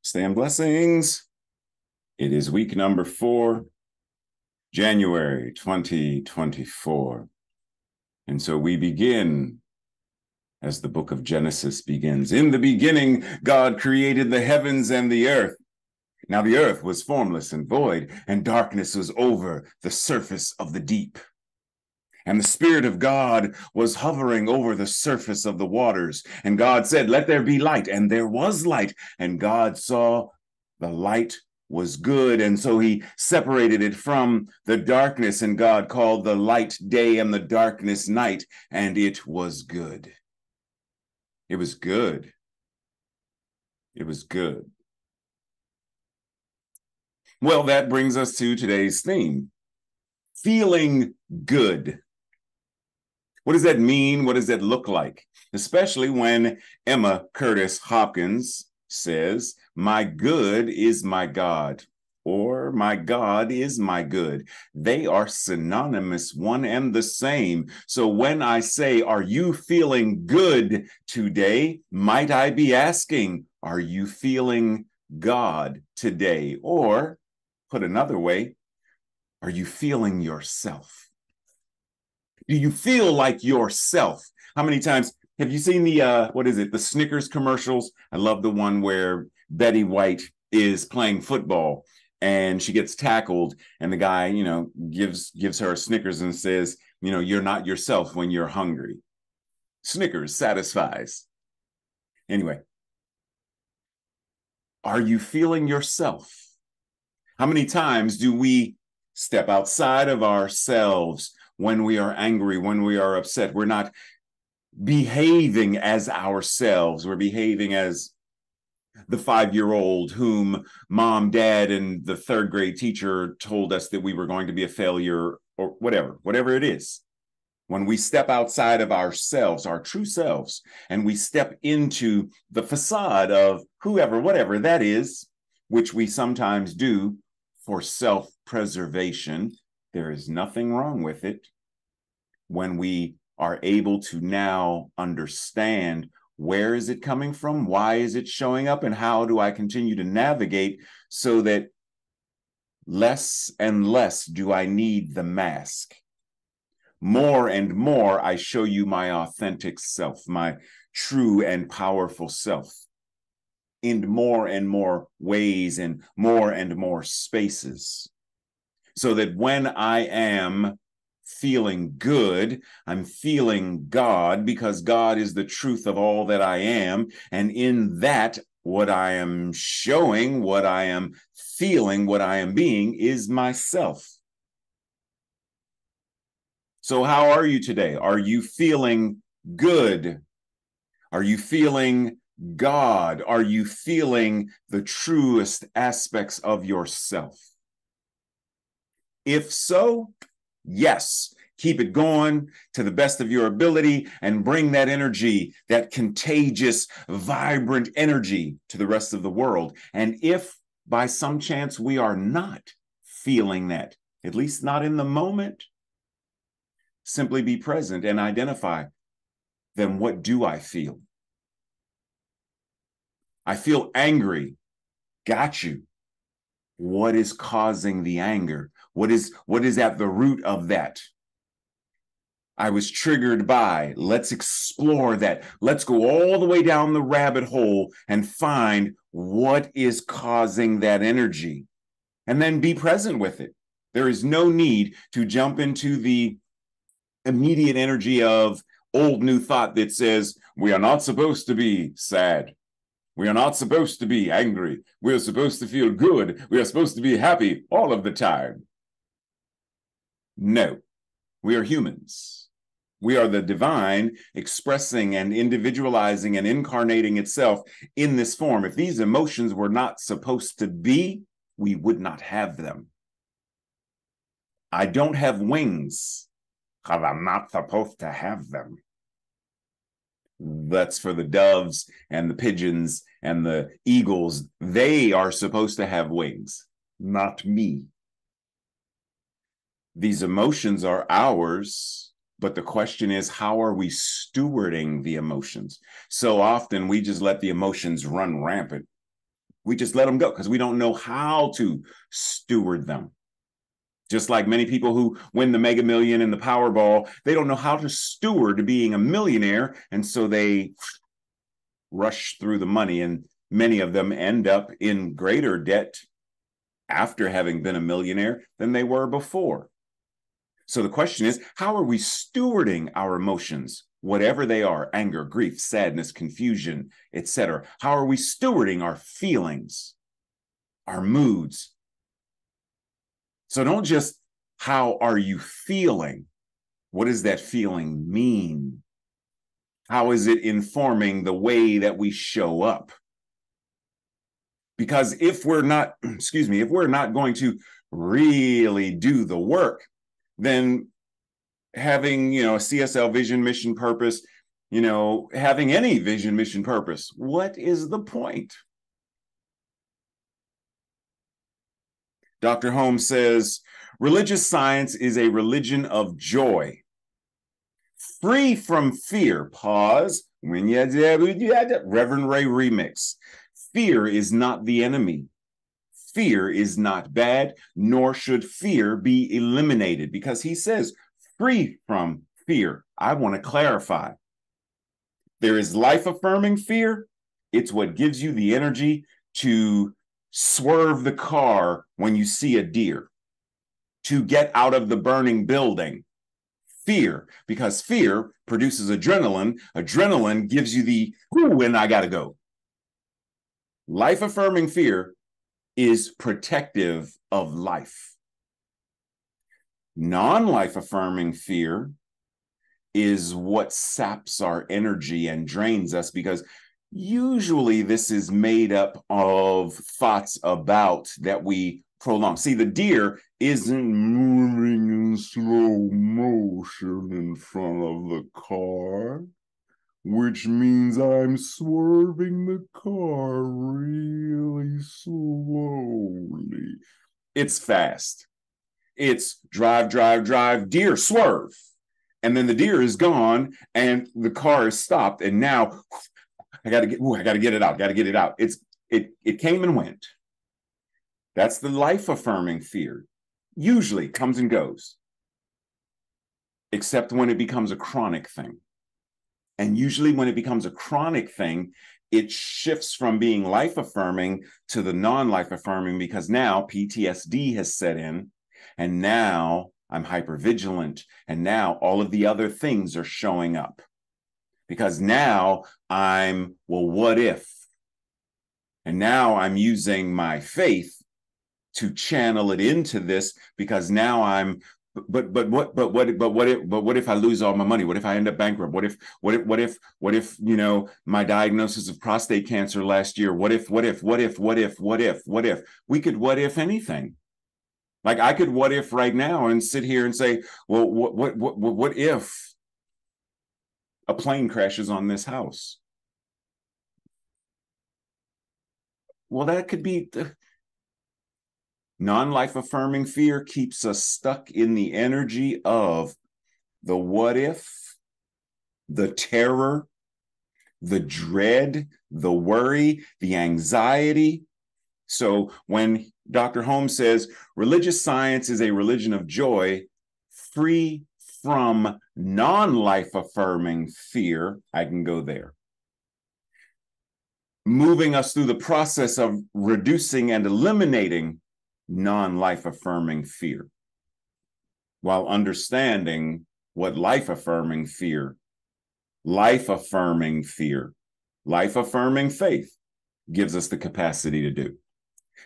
Stand blessings. It is week number 4, January 2024. And so we begin as the book of Genesis begins. In the beginning, God created the heavens and the earth. Now the earth was formless and void, and darkness was over the surface of the deep. And the Spirit of God was hovering over the surface of the waters. And God said, "Let there be light." And there was light. And God saw the light was good. And so he separated it from the darkness. And God called the light day and the darkness night. And it was good. It was good. It was good. Well, that brings us to today's theme, feeling good. What does that mean? What does that look like? Especially when Emma Curtis Hopkins says, "My good is my God," or "My God is my good." They are synonymous, one and the same. So when I say, "Are you feeling good today?" might I be asking, "Are you feeling God today?" Or, put another way, are you feeling yourself? Do you feel like yourself? How many times have you seen the Snickers commercials? I love the one where Betty White is playing football and she gets tackled and the guy, gives her a Snickers and says, "You're not yourself when you're hungry." Snickers satisfies. Anyway, are you feeling yourself? How many times do we step outside of ourselves when we are angry, when we are upset? We're not behaving as ourselves. We're behaving as the 5-year-old whom mom, dad, and the 3rd grade teacher told us that we were going to be a failure, or whatever it is. When we step outside of ourselves, our true selves, and we step into the facade of whatever that is, which we sometimes do for self-preservation, there is nothing wrong with it. When we are able to now understand, where is it coming from? Why is it showing up? And how do I continue to navigate so that less and less do I need the mask? More and more I show you my authentic self, my true and powerful self, in more and more ways and more spaces. So that when I am feeling good, I'm feeling God, because God is the truth of all that I am. And in that, what I am showing, what I am feeling, what I am being is myself. So how are you today? Are you feeling good? Are you feeling God? Are you feeling the truest aspects of yourself? If so, yes, keep it going to the best of your ability and bring that energy, that contagious, vibrant energy to the rest of the world. And if by some chance we are not feeling that, at least not in the moment, simply be present and identify, then what do I feel? I feel angry. Got you. What is causing the anger? What is at the root of that? I was triggered by. Let's explore that. Let's go all the way down the rabbit hole and find what is causing that energy, and then be present with it. There is no need to jump into the immediate energy of old new thought that says we are not supposed to be sad. We are not supposed to be angry. We are supposed to feel good. We are supposed to be happy all of the time. No, we are humans. We are the divine expressing and individualizing and incarnating itself in this form. If these emotions were not supposed to be, we would not have them. I don't have wings because I'm not supposed to have them. That's for the doves and the pigeons and the eagles. They are supposed to have wings, not me. These emotions are ours, but the question is, how are we stewarding the emotions? So often we just let the emotions run rampant. We just let them go because we don't know how to steward them. Just like many people who win the Mega Million and the Powerball, they don't know how to steward being a millionaire, and so they rush through the money, and many of them end up in greater debt after having been a millionaire than they were before. So the question is, how are we stewarding our emotions, whatever they are, anger, grief, sadness, confusion, etc.? How are we stewarding our feelings, our moods? So don't just, how are you feeling? What does that feeling mean? How is it informing the way that we show up? Because if we're not, if we're not going to really do the work, then having, a CSL vision, mission, purpose, having any vision, mission, purpose, what is the point? Dr. Holmes says, religious science is a religion of joy, free from fear. Pause. Reverend Ray remix. Fear is not the enemy. Fear is not bad, nor should fear be eliminated, because he says, free from fear. I want to clarify. There is life-affirming fear. It's what gives you the energy to swerve the car when you see a deer, to get out of the burning building. Fear, because fear produces adrenaline. Adrenaline gives you the, ooh, and I got to go. Life-affirming fear is protective of life. Non-life affirming fear is what saps our energy and drains us, because usually this is made up of thoughts about that we prolong. See, the deer isn't moving in slow motion in front of the car, which means I'm swerving the car really slowly. It's fast. It's drive, drive, drive, deer, swerve. And then the deer is gone and the car is stopped. And now I gotta get it out, gotta get it out. It came and went. That's the life-affirming fear. Usually comes and goes, except when it becomes a chronic thing. And usually when it becomes a chronic thing, it shifts from being life-affirming to the non-life-affirming, because now PTSD has set in, and now I'm hypervigilant, and now all of the other things are showing up. Because now I'm, well, what if? And now I'm using my faith to channel it into this, because now I'm, but what if I lose all my money? What if I end up bankrupt? What if my diagnosis of prostate cancer last year? What if we could what if anything? Like I could what if right now and sit here and say, well, what if a plane crashes on this house? Well, that could be. Non-life affirming fear keeps us stuck in the energy of the what if, the terror, the dread, the worry, the anxiety. So when Dr. Holmes says religious science is a religion of joy, free from non-life affirming fear, I can go there. Moving us through the process of reducing and eliminating non-life affirming fear, while understanding what life affirming fear, life affirming faith gives us the capacity to do.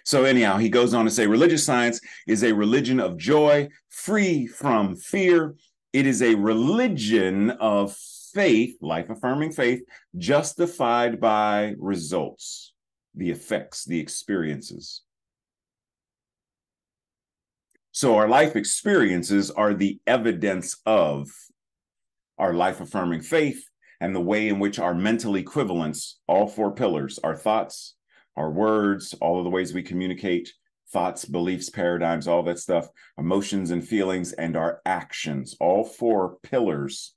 So anyhow, he goes on to say, religious science is a religion of joy, free from fear. It is a religion of faith, life affirming faith, justified by results, the effects, the experiences. So our life experiences are the evidence of our life-affirming faith and the way in which our mental equivalents, all four pillars, our thoughts, our words, all of the ways we communicate, thoughts, beliefs, paradigms, all that stuff, emotions and feelings, and our actions, all four pillars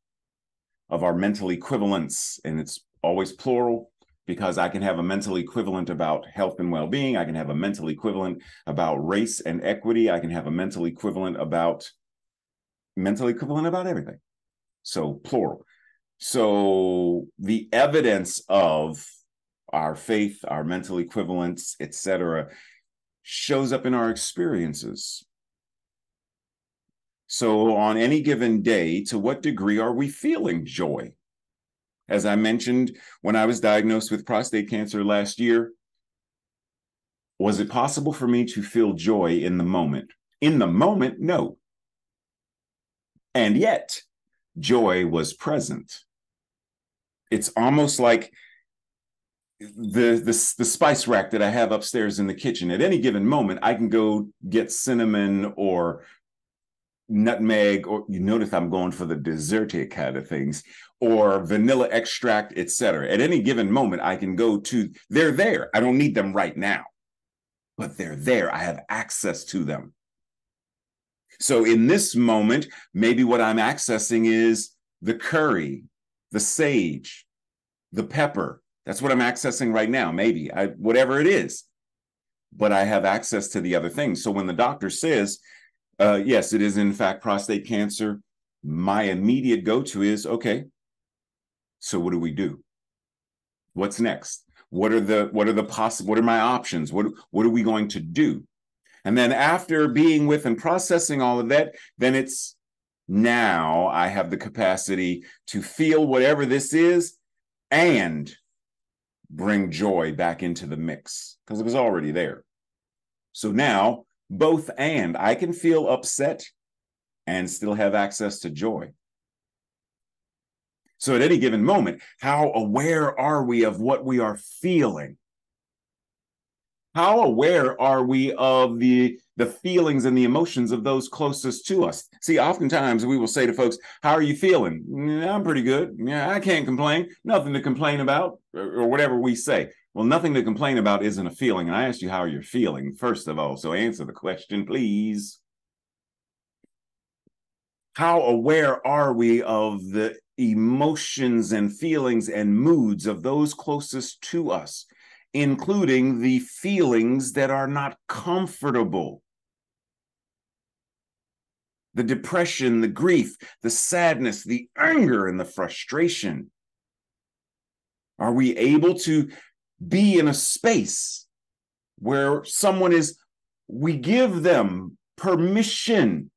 of our mental equivalence. And it's always plural, because I can have a mental equivalent about health and well-being. I can have a mental equivalent about race and equity. I can have a mental equivalent about everything. So plural. So the evidence of our faith, our mental equivalence, etc., shows up in our experiences. So on any given day, to what degree are we feeling joy? As I mentioned, when I was diagnosed with prostate cancer last year, was it possible for me to feel joy in the moment? In the moment, no. And yet, joy was present. It's almost like the spice rack that I have upstairs in the kitchen. At any given moment, I can go get cinnamon or nutmeg, or you notice I'm going for the desserty kind of things, or vanilla extract, etc. At any given moment, I can go to, they're there. I don't need them right now, but they're there. I have access to them. So in this moment, maybe what I'm accessing is the curry, the sage, the pepper. That's what I'm accessing right now, maybe, whatever it is. But I have access to the other things. So when the doctor says, yes, it is in fact prostate cancer, my immediate go-to is, okay, so what do we do? What's next? What are my options? What are we going to do? And then after being with and processing all of that, then it's now I have the capacity to feel whatever this is and bring joy back into the mix, because it was already there. So now both, and I can feel upset and still have access to joy. So at any given moment, how aware are we of what we are feeling? How aware are we of the feelings and the emotions of those closest to us? See, oftentimes we will say to folks, how are you feeling? I'm pretty good. Yeah, I can't complain. Nothing to complain about, or whatever we say. Well, nothing to complain about isn't a feeling. And I asked you how you're feeling, first of all. So answer the question, please. How aware are we of the emotions and feelings and moods of those closest to us, including the feelings that are not comfortable? The depression, the grief, the sadness, the anger, and the frustration. Are we able to be in a space where we give them permission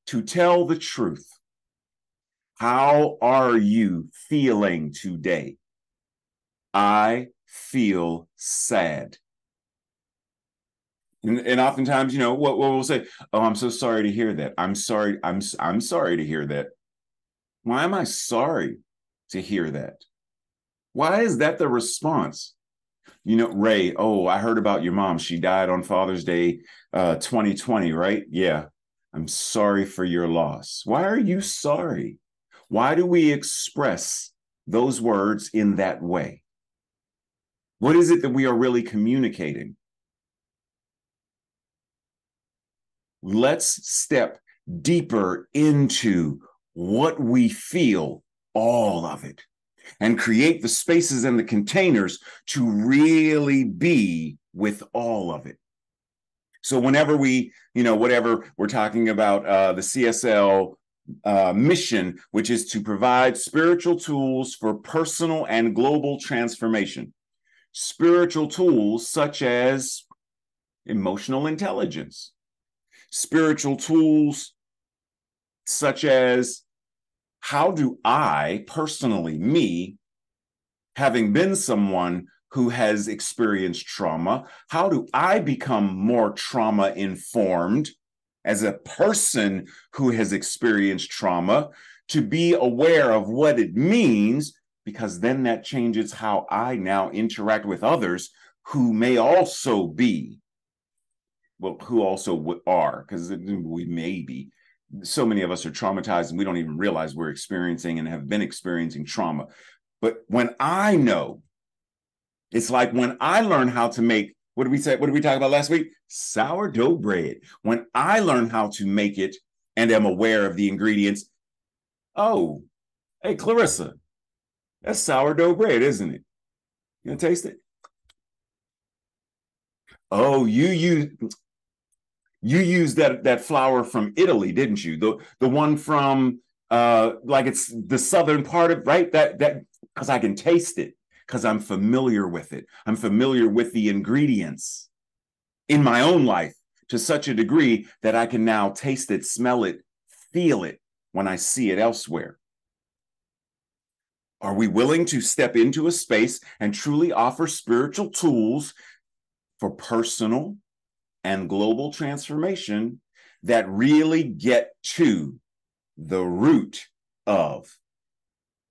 to tell the truth? How are you feeling today? I feel sad. And oftentimes, what we'll say, oh, I'm so sorry to hear that. I'm sorry to hear that. Why am I sorry to hear that? Why is that the response? Ray, oh, I heard about your mom. She died on Father's Day 2020, right? Yeah. I'm sorry for your loss. Why are you sorry? Why do we express those words in that way? What is it that we are really communicating? Let's step deeper into what we feel, all of it, and create the spaces and the containers to really be with all of it. So whenever whatever we're talking about, the CSL mission, which is to provide spiritual tools for personal and global transformation. Spiritual tools such as emotional intelligence. Spiritual tools such as, how do I personally, me, having been someone who has experienced trauma, how do I become more trauma informed as a person who has experienced trauma, to be aware of what it means, because then that changes how I now interact with others who may also be, who also are, because we may be. So many of us are traumatized and we don't even realize we're experiencing and have been experiencing trauma. But when I know, it's like when I learn how to make What did we say? What did we talk about last week? Sourdough bread. When I learn how to make it and am aware of the ingredients, oh, hey, Clarissa, that's sourdough bread, isn't it? You gonna taste it? Oh, you used that flour from Italy, didn't you? The one from like it's the southern part of right that because I can taste it because I'm familiar with it. I'm familiar with the ingredients in my own life to such a degree that I can now taste it, smell it, feel it when I see it elsewhere. Are we willing to step into a space and truly offer spiritual tools for personal and global transformation that really get to the root of,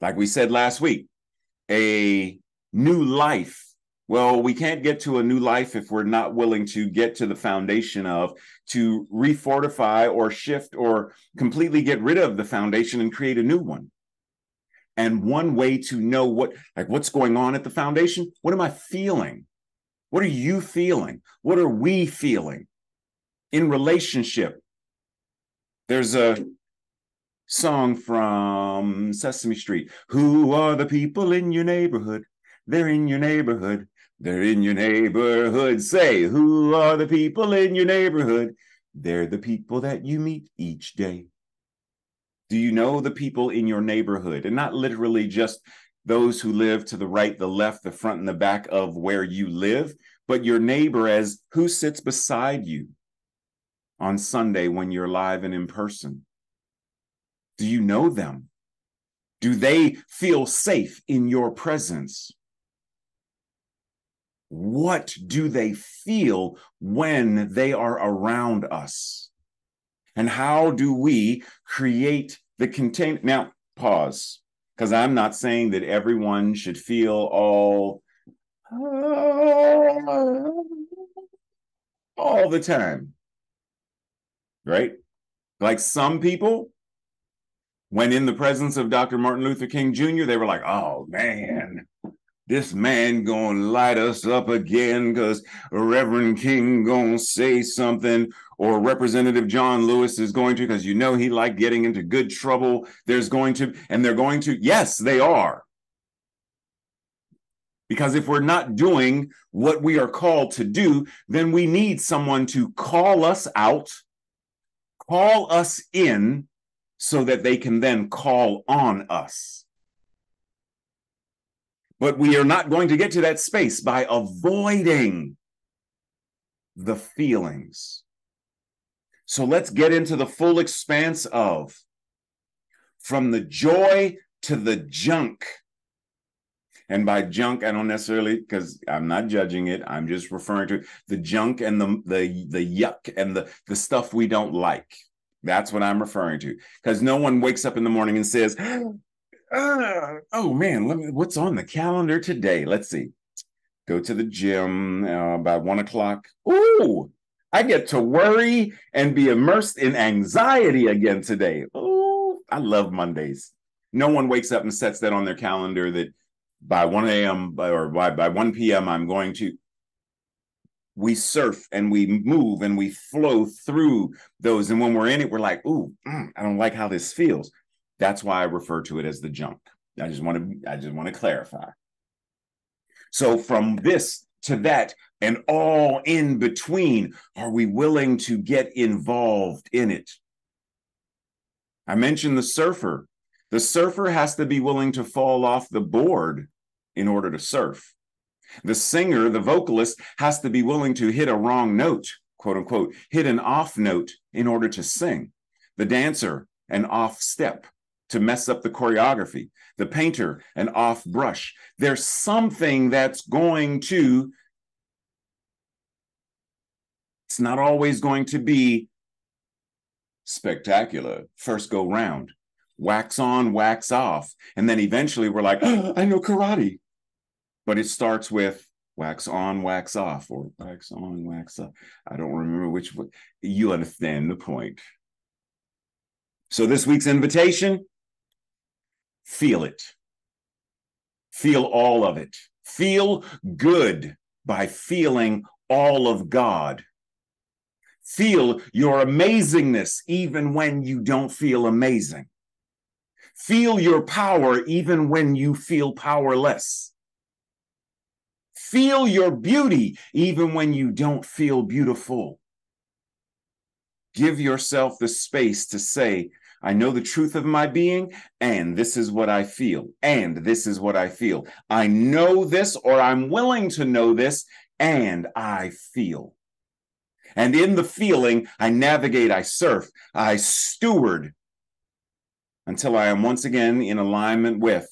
like we said last week, a new life? Well, we can't get to a new life if we're not willing to get to the foundation of, to refortify or shift or completely get rid of the foundation and create a new one. And one way to know what's going on at the foundation, what am I feeling? What are you feeling? What are we feeling in relationship? There's a song from Sesame Street. Who are the people in your neighborhood? They're in your neighborhood. They're in your neighborhood. Say, who are the people in your neighborhood? They're the people that you meet each day. Do you know the people in your neighborhood? And not literally just those who live to the right, the left, the front, and the back of where you live, but your neighbor as who sits beside you on Sunday when you're live and in person. Do you know them? Do they feel safe in your presence? What do they feel when they are around us? And how do we create the container? Now, pause, because I'm not saying that everyone should feel all the time, right? Like some people, when in the presence of Dr. Martin Luther King Jr., they were like, oh man, this man gonna light us up again because Reverend King gonna say something, or Representative John Lewis is going to, because you know he liked getting into good trouble. They're going to, yes, they are. Because if we're not doing what we are called to do, then we need someone to call us out, call us in, so that they can then call on us. But we are not going to get to that space by avoiding the feelings. So let's get into the full expanse of, from the joy to the junk. And by junk, I don't necessarily, because I'm not judging it, I'm just referring to the junk and the yuck and the stuff we don't like. That's what I'm referring to. Because no one wakes up in the morning and says, oh man, what's on the calendar today? Let's see. Go to the gym by 1 o'clock. Ooh, I get to worry and be immersed in anxiety again today. Oh, I love Mondays. No one wakes up and sets that on their calendar that by 1 a.m. or by 1 p.m. I'm going to. We surf and we move and we flow through those. And when we're in it, we're like, ooh, I don't like how this feels. That's why I refer to it as the junk. I just want to clarify. So from this to that and all in between, are we willing to get involved in it? I mentioned the surfer. The surfer has to be willing to fall off the board in order to surf. The singer, the vocalist, has to be willing to hit a wrong note, quote unquote, hit an off note in order to sing. The dancer, an off step to mess up the choreography. The painter, an off brush. There's something that's going to, it's not always going to be spectacular, first go round, wax on, wax off. And then eventually we're like, oh, I know karate. But it starts with wax on, wax off, or wax on, wax off. I don't remember which one. You understand the point. So this week's invitation, feel it. Feel all of it. Feel good by feeling all of God. Feel your amazingness even when you don't feel amazing. Feel your power even when you feel powerless. Feel your beauty even when you don't feel beautiful. Give yourself the space to say, I know the truth of my being, and this is what I feel, and this is what I feel. I know this, or I'm willing to know this, and I feel. And in the feeling, I navigate, I surf, I steward until I am once again in alignment with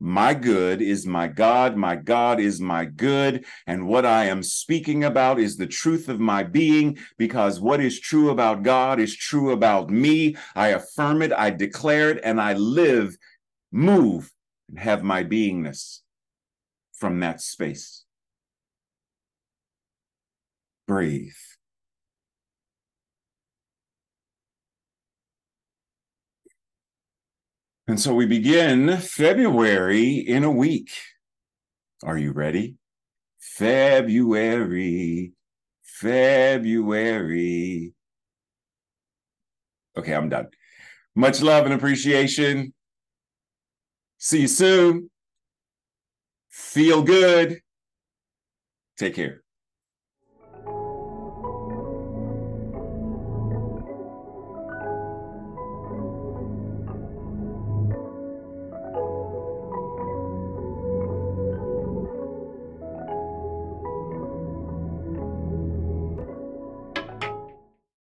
my good is my God is my good, and what I am speaking about is the truth of my being, because what is true about God is true about me. I affirm it, I declare it, and I live, move, and have my beingness from that space. Breathe. And so we begin February in a week. Are you ready? February. Okay, I'm done. Much love and appreciation. See you soon. Feel good. Take care.